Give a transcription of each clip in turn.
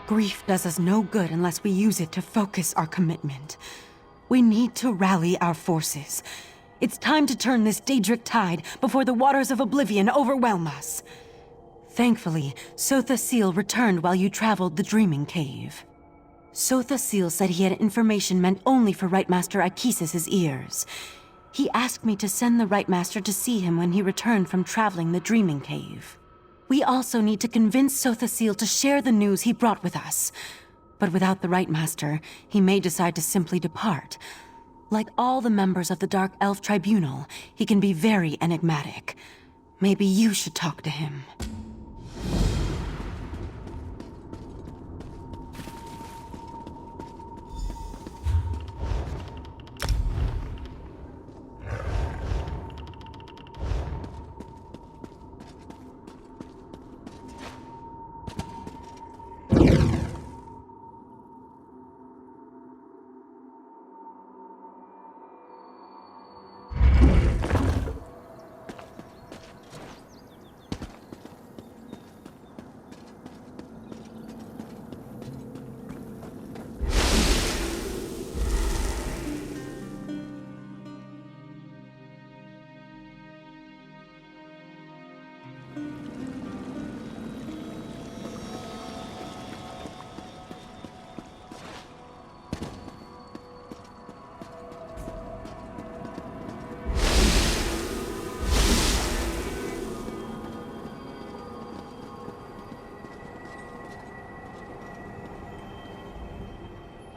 Grief does us no good unless we use it to focus our commitment. We need to rally our forces. It's time to turn this Daedric tide before the waters of oblivion overwhelm us. Thankfully, Sotha Seal returned while you traveled the Dreaming Cave. Sotha Seal said he had information meant only for Rightmaster Akesis' ears. He asked me to send the Rightmaster to see him when he returned from traveling the Dreaming Cave. We also need to convince Sotha Seal to share the news he brought with us. But without the Rightmaster, he may decide to simply depart. Like all the members of the Dark Elf Tribunal, he can be very enigmatic. Maybe you should talk to him.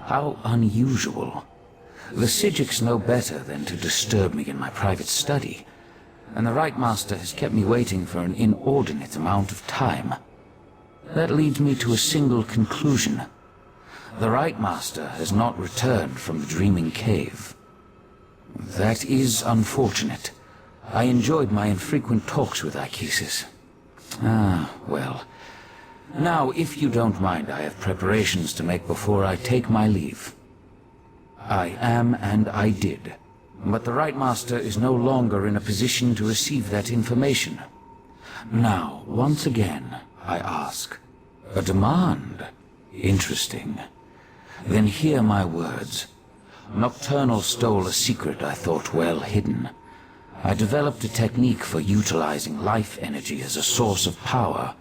How unusual. The Psijics know better than to disturb me in my private study, and the Rightmaster has kept me waiting for an inordinate amount of time. That leads me to a single conclusion. The Rightmaster has not returned from the Dreaming Cave. That is unfortunate. I enjoyed my infrequent talks with Akesis. Well. Now, if you don't mind, I have preparations to make before I take my leave. I am and I did, but the Rightmaster is no longer in a position to receive that information. Now, once again, I ask, a demand? Interesting. Then hear my words. Nocturnal stole a secret I thought well hidden. I developed a technique for utilizing life energy as a source of power.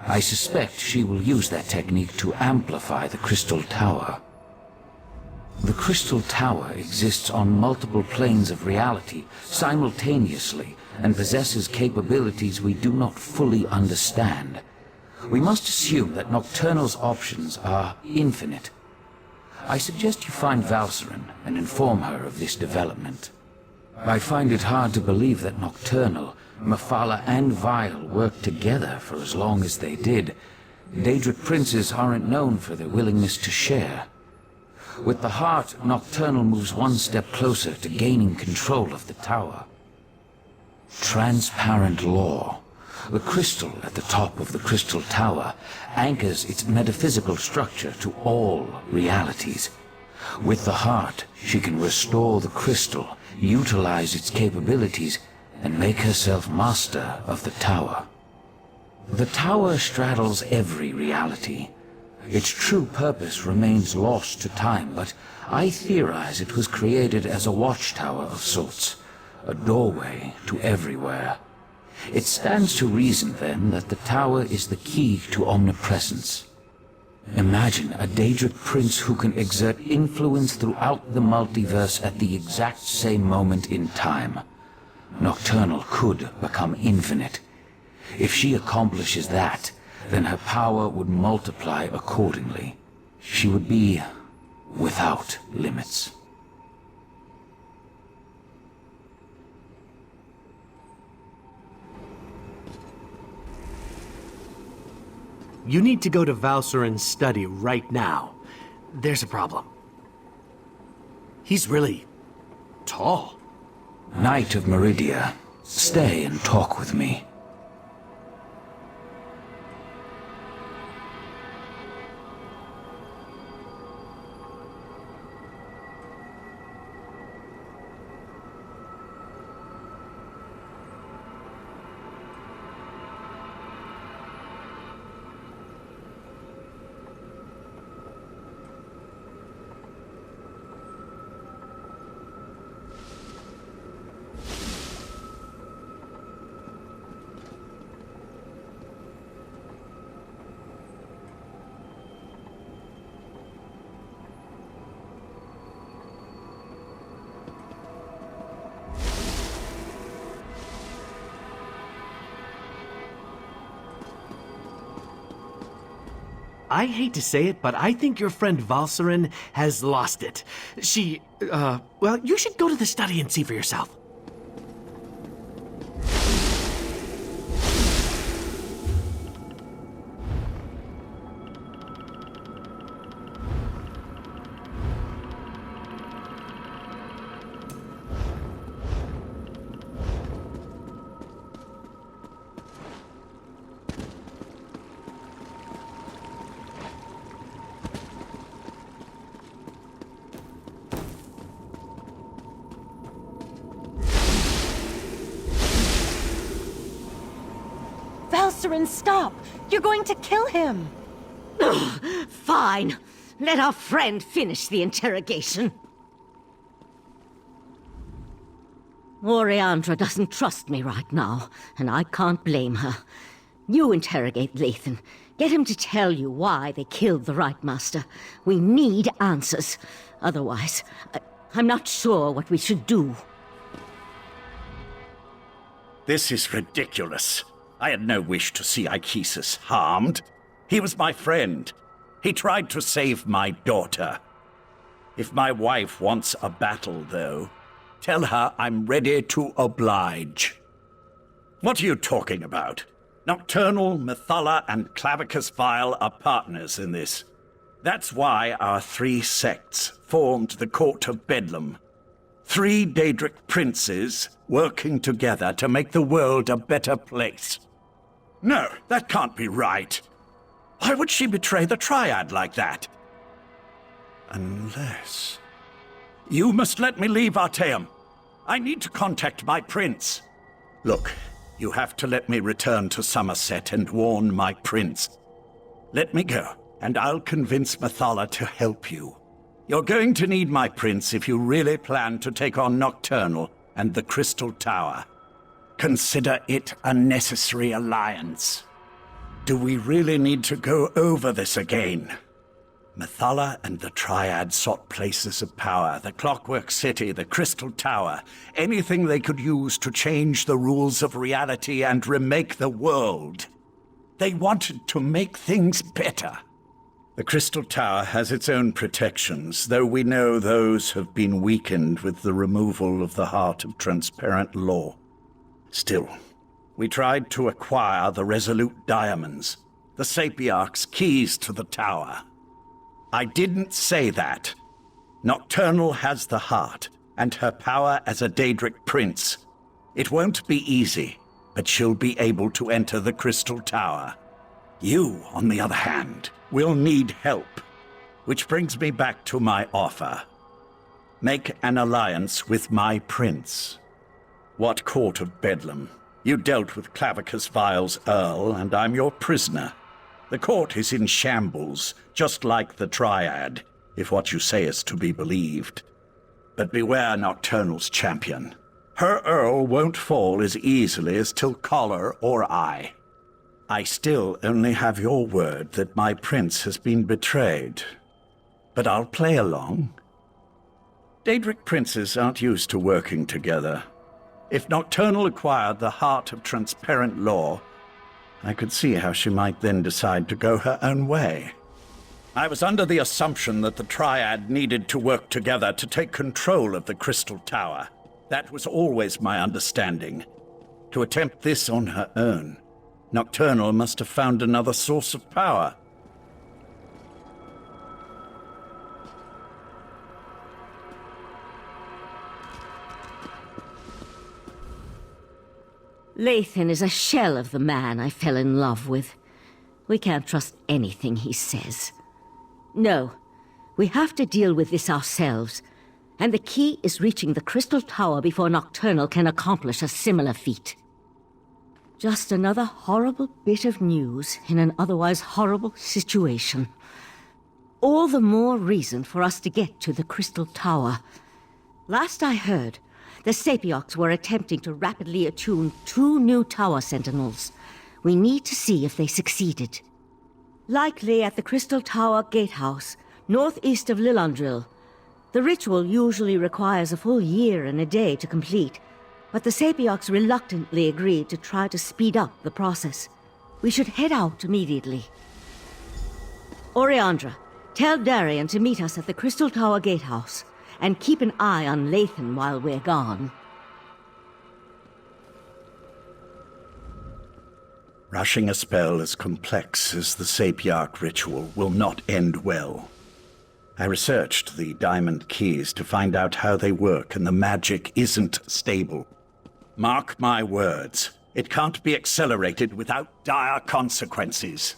I suspect she will use that technique to amplify the Crystal Tower. The Crystal Tower exists on multiple planes of reality simultaneously and possesses capabilities we do not fully understand. We must assume that Nocturnal's options are infinite. I suggest you find Valcerin and inform her of this development. I find it hard to believe that Nocturnal, Mephala and Vile worked together for as long as they did. Daedric princes aren't known for their willingness to share. With the heart, Nocturnal moves one step closer to gaining control of the tower. Transparent law. The crystal at the top of the Crystal Tower anchors its metaphysical structure to all realities. With the heart, she can restore the crystal, utilize its capabilities, and make herself master of the tower. The tower straddles every reality. Its true purpose remains lost to time, but I theorize it was created as a watchtower of sorts, a doorway to everywhere. It stands to reason, then, that the tower is the key to omnipresence. Imagine a Daedric prince who can exert influence throughout the multiverse at the exact same moment in time. Nocturnal could become infinite. If she accomplishes that, then her power would multiply accordingly. She would be without limits. You need to go to Valcerin's study right now. There's a problem. He's really tall. Knight of Meridia, stay and talk with me. I hate to say it, but I think your friend Valserin has lost it. Well, you should go to the study and see for yourself. Valserin, stop! You're going to kill him! Fine. Let our friend finish the interrogation. Oriandra doesn't trust me right now, and I can't blame her. You interrogate Lathan. Get him to tell you why they killed the Right Master. We need answers. Otherwise, I'm not sure what we should do. This is ridiculous. I had no wish to see Ichesus harmed. He was my friend. He tried to save my daughter. If my wife wants a battle, though, tell her I'm ready to oblige. What are you talking about? Nocturnal, Methala, and Clavicus Vile are partners in this. That's why our three sects formed the Court of Bedlam. 3 Daedric princes working together to make the world a better place. No, that can't be right. Why would she betray the Triad like that? Unless... You must let me leave Artaeum. I need to contact my prince. Look, you have to let me return to Summerset and warn my prince. Let me go, and I'll convince Methala to help you. You're going to need my prince if you really plan to take on Nocturnal and the Crystal Tower. Consider it a necessary alliance. Do we really need to go over this again? Methala and the Triad sought places of power, the Clockwork City, the Crystal Tower, anything they could use to change the rules of reality and remake the world. They wanted to make things better. The Crystal Tower has its own protections, though we know those have been weakened with the removal of the Heart of Transparent Law. Still, we tried to acquire the Resolute Diamonds, the Sapiarch's keys to the tower. I didn't say that. Nocturnal has the heart, and her power as a Daedric prince. It won't be easy, but she'll be able to enter the Crystal Tower. You, on the other hand, will need help. Which brings me back to my offer. Make an alliance with my prince. What Court of Bedlam? You dealt with Clavicus Vile's Earl, and I'm your prisoner. The court is in shambles, just like the Triad, if what you say is to be believed. But beware Nocturnal's champion. Her Earl won't fall as easily as Tilcollar or I. I still only have your word that my prince has been betrayed. But I'll play along. Daedric princes aren't used to working together. If Nocturnal acquired the Heart of Transparent Law, I could see how she might then decide to go her own way. I was under the assumption that the Triad needed to work together to take control of the Crystal Tower. That was always my understanding. To attempt this on her own, Nocturnal must have found another source of power. Lathan is a shell of the man I fell in love with. We can't trust anything he says. No, we have to deal with this ourselves. And the key is reaching the Crystal Tower before Nocturnal can accomplish a similar feat. Just another horrible bit of news in an otherwise horrible situation. All the more reason for us to get to the Crystal Tower. Last I heard, the Sapiarchs were attempting to rapidly attune 2 new tower sentinels. We need to see if they succeeded. Likely at the Crystal Tower Gatehouse, northeast of Lillandril. The ritual usually requires a full year and a day to complete, but the Sapiarchs reluctantly agreed to try to speed up the process. We should head out immediately. Oriandra, tell Darian to meet us at the Crystal Tower Gatehouse, and keep an eye on Lathan while we're gone. Rushing a spell as complex as the Sapiarch ritual will not end well. I researched the diamond keys to find out how they work, and the magic isn't stable. Mark my words, it can't be accelerated without dire consequences.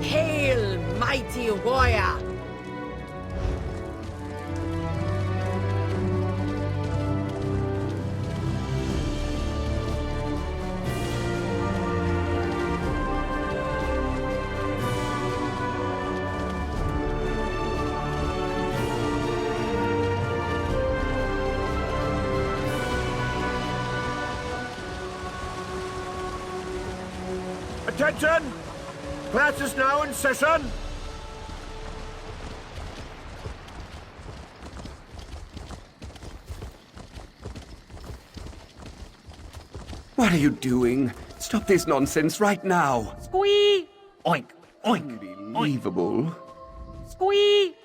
Hail, mighty warrior! Attention! Class is now in session! What are you doing? Stop this nonsense right now! Squee! Oink, oink, Unbelievable. Squee!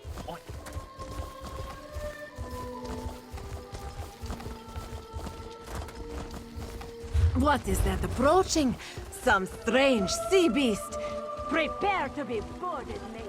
What is that approaching? Some strange sea beast. Prepare to be boarded, mate.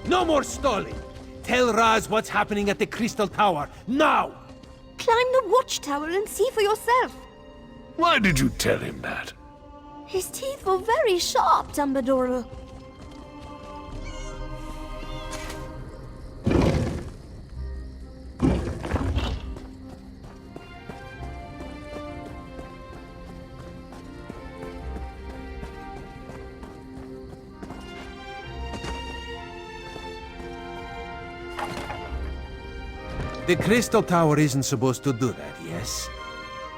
No more stalling! Tell Raz what's happening at the Crystal Tower, now! Climb the watchtower and see for yourself. Why did you tell him that? His teeth were very sharp, Dumbledore. The Crystal Tower isn't supposed to do that, yes?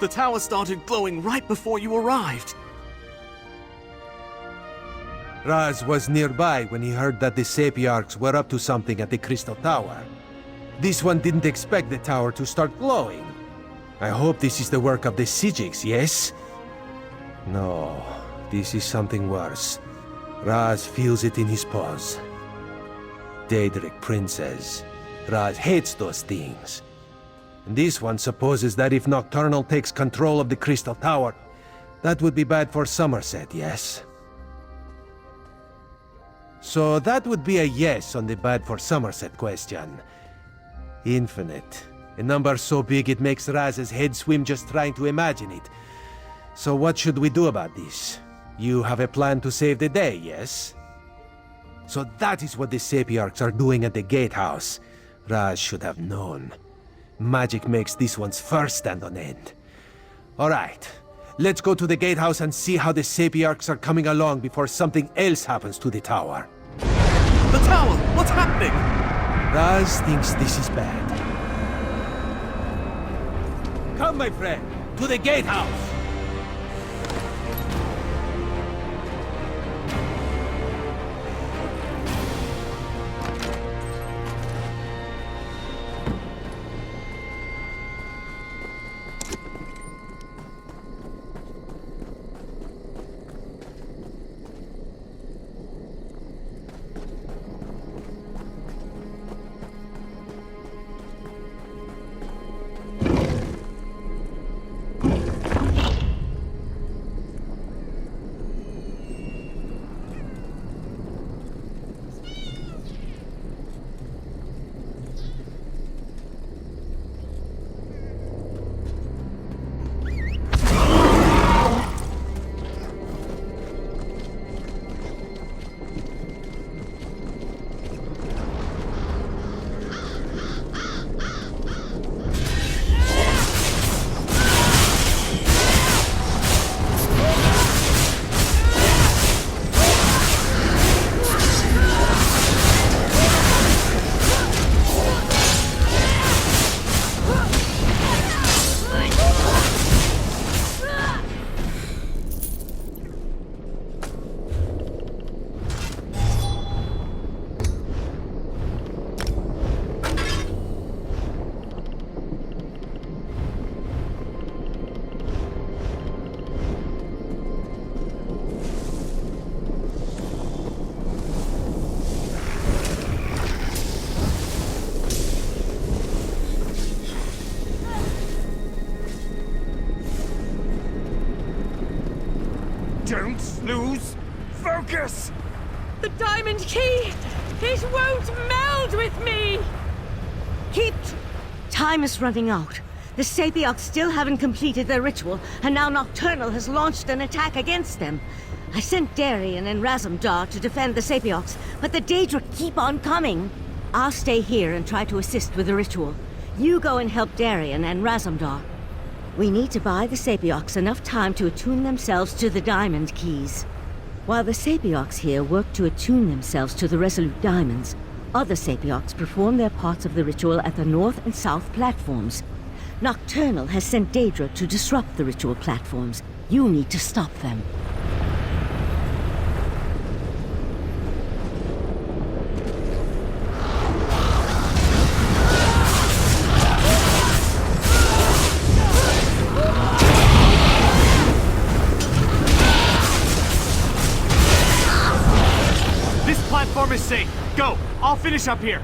The tower started glowing right before you arrived. Raz was nearby when he heard that the Sapiarchs were up to something at the Crystal Tower. This one didn't expect the tower to start glowing. I hope this is the work of the Sijiks, yes? No, this is something worse. Raz feels it in his paws. Daedric Princess. Raz hates those things. And this one supposes that if Nocturnal takes control of the Crystal Tower, that would be bad for Summerset, yes? So that would be a yes on the bad for Summerset question. Infinite. A number so big it makes Raz's head swim just trying to imagine it. So what should we do about this? You have a plan to save the day, yes? So that is what the Sapiarchs are doing at the gatehouse. Raz should have known. Magic makes this one's fur stand on end. Alright, let's go to the gatehouse and see how the Sapiarchs are coming along before something else happens to the tower. The tower! What's happening? Raz thinks this is bad. Come, my friend, to the gatehouse! Don't lose focus! The diamond key! It won't meld with me! Time is running out. The Sapiarchs still haven't completed their ritual, and now Nocturnal has launched an attack against them. I sent Darien and Razumdar to defend the Sapiarchs, but the Daedra keep on coming. I'll stay here and try to assist with the ritual. You go and help Darien and Razumdar. We need to buy the Sapiarchs enough time to attune themselves to the diamond keys. While the Sapiarchs here work to attune themselves to the Resolute Diamonds, other Sapiarchs perform their parts of the ritual at the north and south platforms. Nocturnal has sent Daedra to disrupt the ritual platforms. You need to stop them. This platform is safe. Go! I'll finish up here.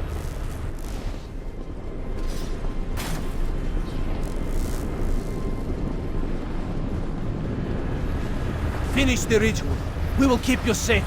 Finish the ritual. We will keep you safe.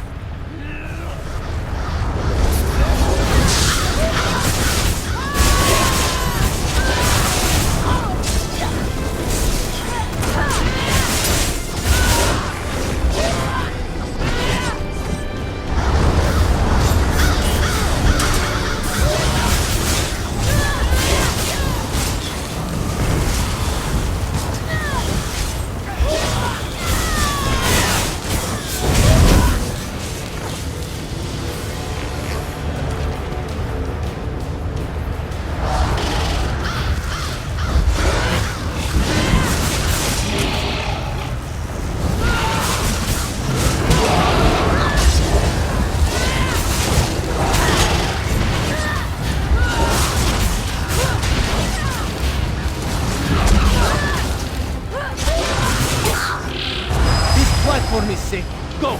Platform is safe. Go!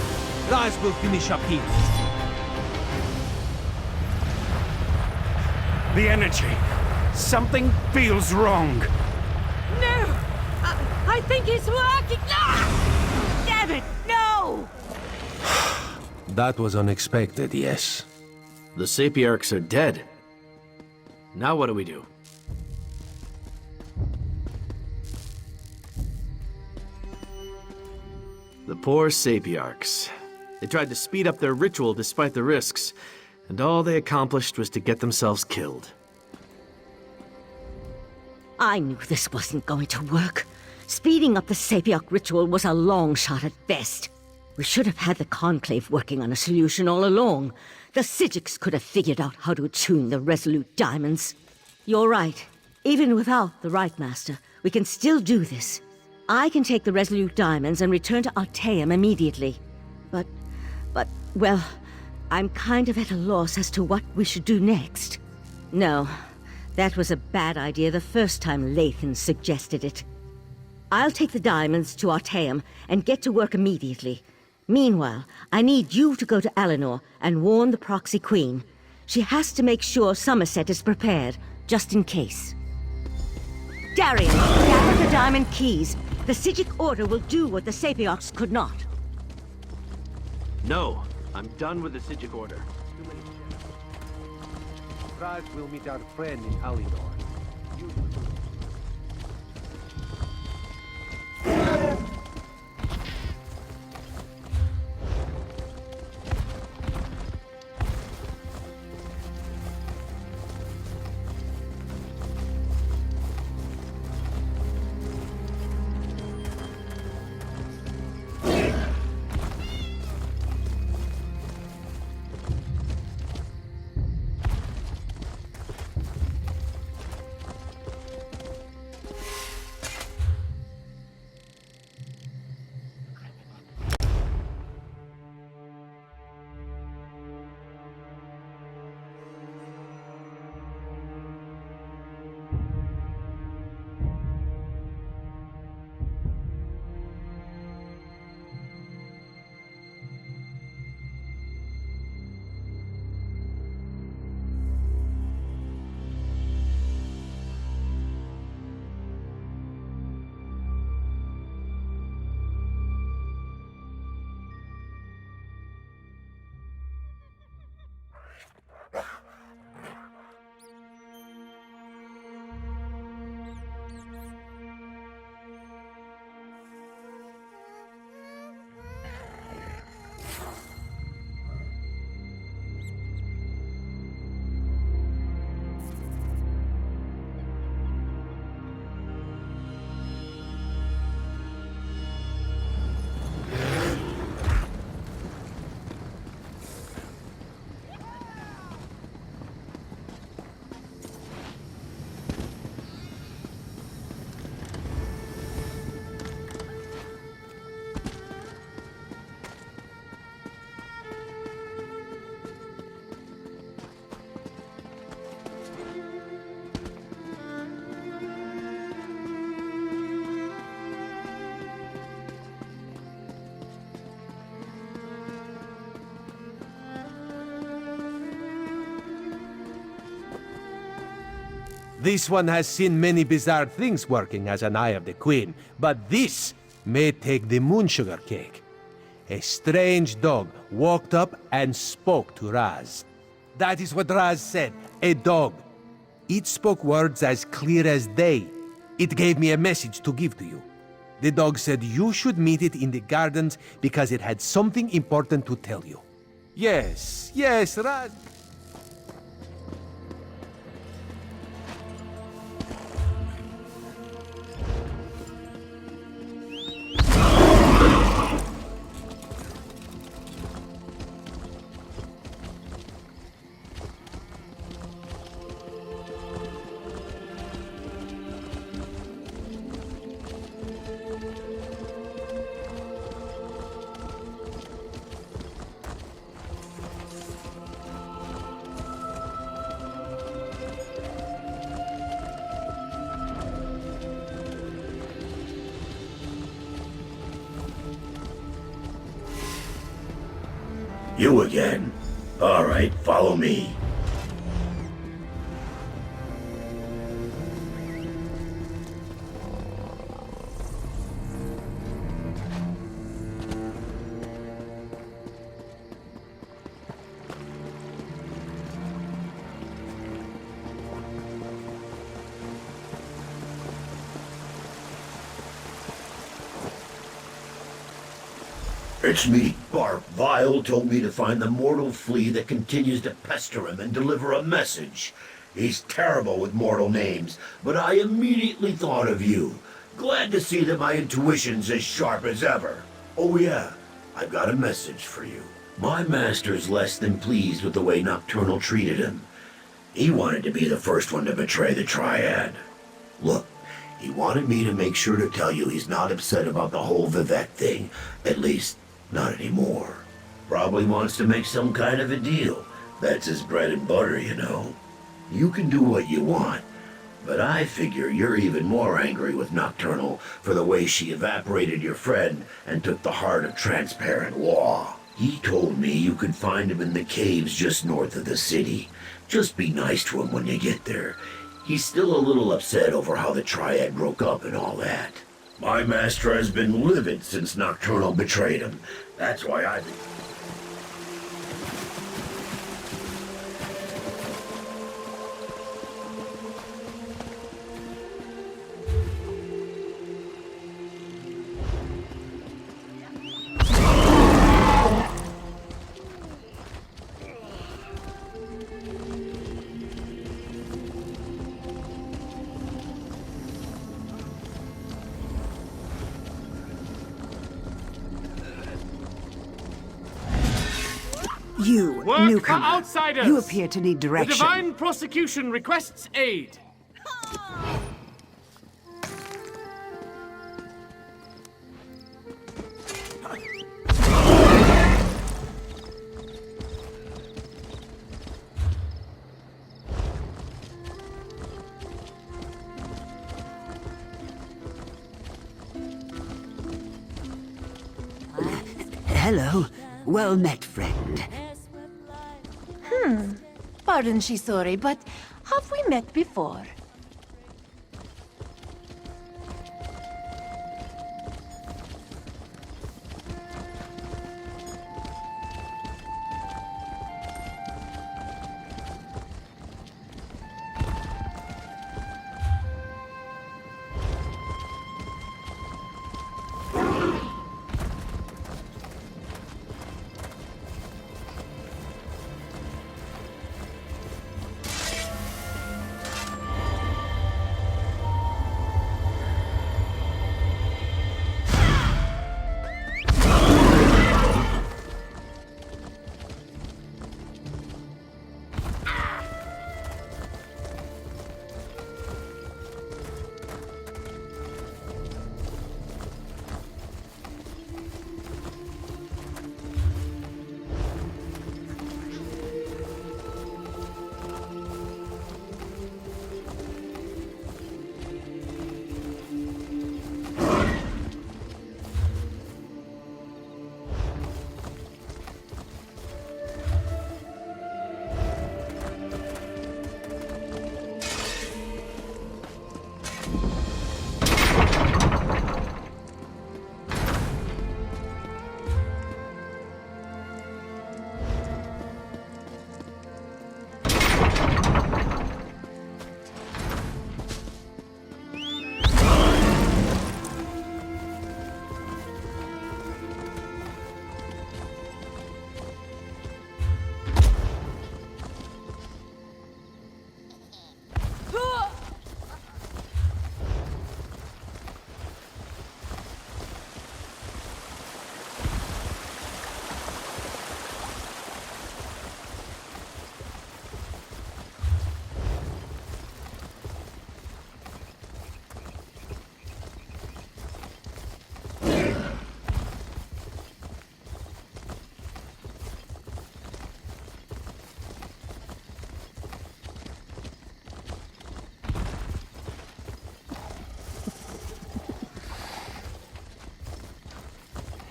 Raz will finish up here. The energy. Something feels wrong. No! I think it's working! Ah! Damn it, no! That was unexpected, yes. The Sapiarchs are dead. Now what do we do? The poor Sapiarchs. They tried to speed up their ritual despite the risks, and all they accomplished was to get themselves killed. I knew this wasn't going to work. Speeding up the Sapiarch ritual was a long shot at best. We should have had the Conclave working on a solution all along. The Psijics could have figured out how to attune the Resolute Diamonds. You're right. Even without the Right Master, we can still do this. I can take the Resolute Diamonds and return to Alteum immediately. But, well, I'm kind of at a loss as to what we should do next. No, that was a bad idea the first time Lathan suggested it. I'll take the diamonds to Alteum and get to work immediately. Meanwhile, I need you to go to Eleanor and warn the Proxy Queen. She has to make sure Summerset is prepared, just in case. Darian, gather the diamond keys. The Psijic Order will do what the Sapiarchs could not. No, I'm done with the Psijic Order. Raz will meet our friend in Alinor. This one has seen many bizarre things working as an Eye of the Queen, but this may take the moonsugar cake. A strange dog walked up and spoke to Raz. That is what Raz said, a dog. It spoke words as clear as day. It gave me a message to give to you. The dog said you should meet it in the gardens because it had something important to tell you. Yes, Raz. You again? All right, follow me. It's me. Bark Vile told me to find the mortal flea that continues to pester him and deliver a message. He's terrible with mortal names, but I immediately thought of you. Glad to see that my intuition's as sharp as ever. Oh yeah, I've got a message for you. My master's less than pleased with the way Nocturnal treated him. He wanted to be the first one to betray the Triad. Look, he wanted me to make sure to tell you he's not upset about the whole Vivek thing. At least, not anymore. Probably wants to make some kind of a deal. That's his bread and butter, you know. You can do what you want, but I figure you're even more angry with Nocturnal for the way she evaporated your friend and took the heart of transparent law. He told me you could find him in the caves just north of the city. Just be nice to him when you get there. He's still a little upset over how the Triad broke up and all that. My master has been livid since Nocturnal betrayed him. That's why I've been... You, Work for newcomer. outsiders! You appear to need The direction. Divine Prosecution requests aid. Hello. Well met, friend. Pardon, Shisori, but have we met before?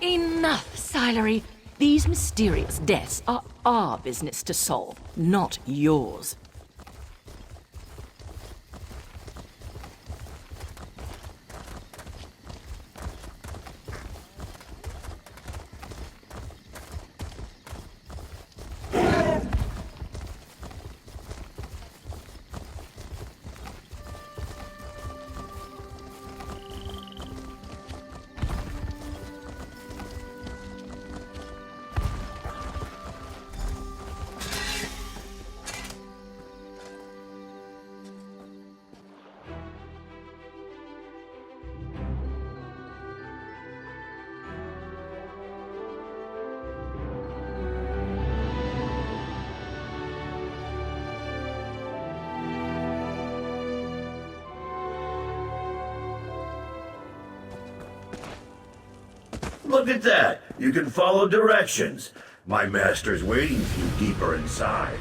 Enough, Silery. These mysterious deaths are our business to solve, not yours. Look at that! You can follow directions. My master's waiting for you deeper inside.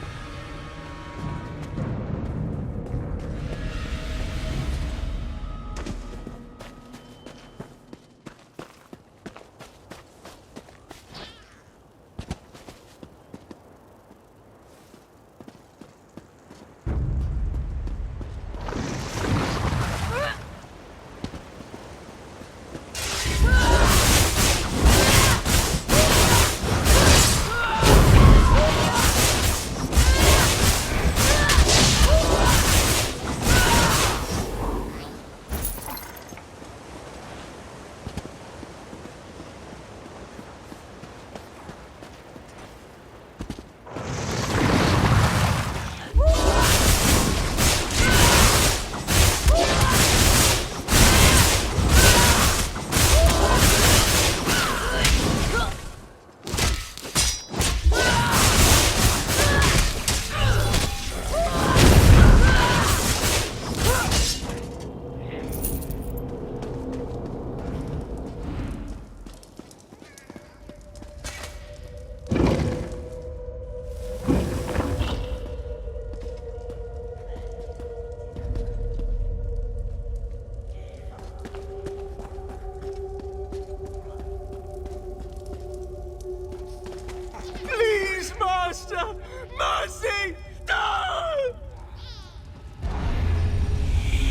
Mercy! No!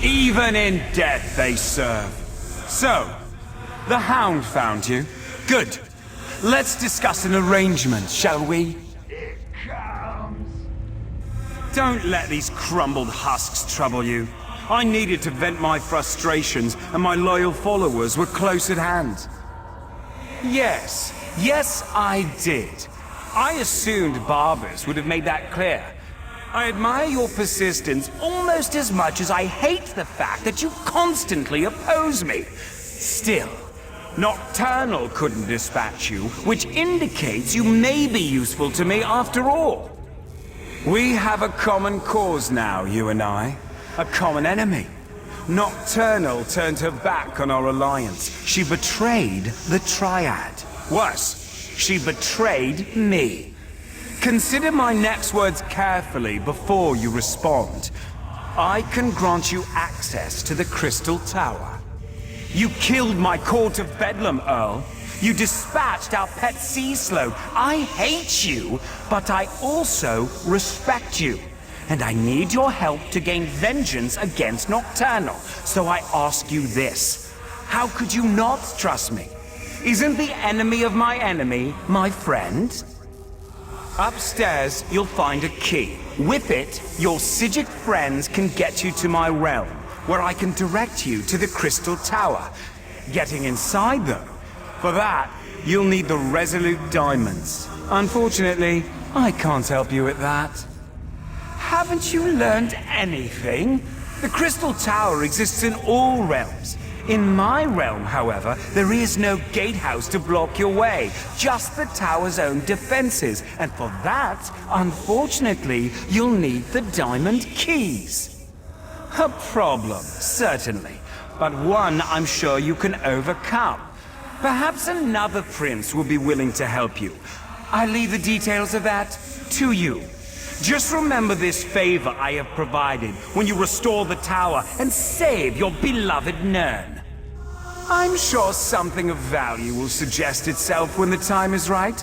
Even in death they serve. So, the Hound found you? Good. Let's discuss an arrangement, shall we? It comes. Don't let these crumbled husks trouble you. I needed to vent my frustrations, and my loyal followers were close at hand. Yes, I did. I assumed Barbers would have made that clear. I admire your persistence almost as much as I hate the fact that you constantly oppose me. Still, Nocturnal couldn't dispatch you, which indicates you may be useful to me after all. We have a common cause now, you and I. A common enemy. Nocturnal turned her back on our alliance. She betrayed the Triad. Worse, she betrayed me. Consider my next words carefully before you respond. I can grant you access to the Crystal Tower. You killed my Court of Bedlam, Earl. You dispatched our pet sea slope. I hate you, but I also respect you. And I need your help to gain vengeance against Nocturnal. So I ask you this. How could you not trust me? Isn't the enemy of my enemy my friend? Upstairs, you'll find a key. With it, your Psijic friends can get you to my realm, where I can direct you to the Crystal Tower. Getting inside, though, for that, you'll need the Resolute Diamonds. Unfortunately, I can't help you with that. Haven't you learned anything? The Crystal Tower exists in all realms. In my realm, however, there is no gatehouse to block your way, just the tower's own defenses. And for that, unfortunately, you'll need the diamond keys. A problem, certainly, but one I'm sure you can overcome. Perhaps another prince will be willing to help you. I leave the details of that to you. Just remember this favor I have provided when you restore the tower and save your beloved Nern. I'm sure something of value will suggest itself when the time is right.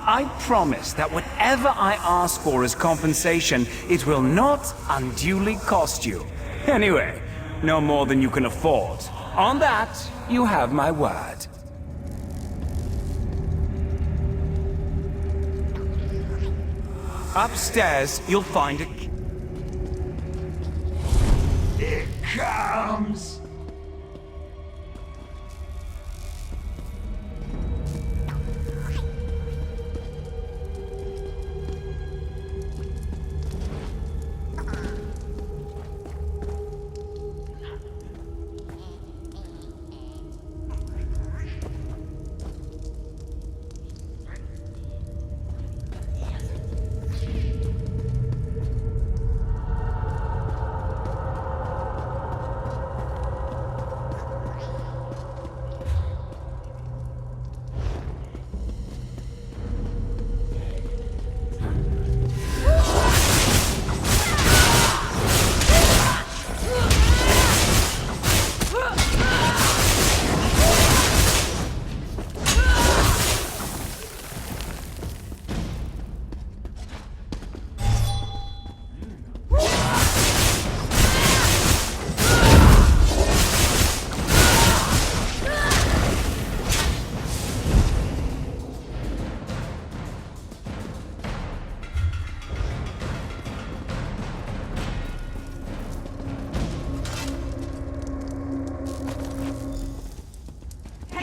I promise that whatever I ask for as compensation, it will not unduly cost you. Anyway, no more than you can afford. On that, you have my word. Upstairs, you'll find a... It comes!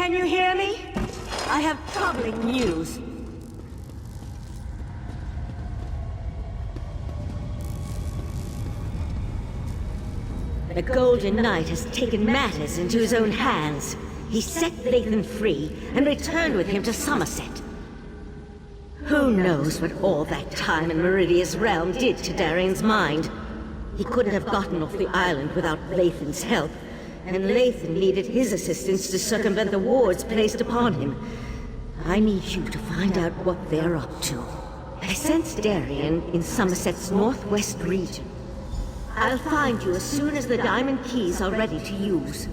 Can you hear me? I have troubling news. The Golden Knight has taken matters into his own hands. He set Lathan free and returned with him to Summerset. Who knows what all that time in Meridia's realm did to Darian's mind? He couldn't have gotten off the island without Lathan's help, and Lathan needed his assistance to circumvent the wards placed upon him. I need you to find out what they're up to. I sense Darian in Summerset's northwest region. I'll find you as soon as the diamond keys are ready to use.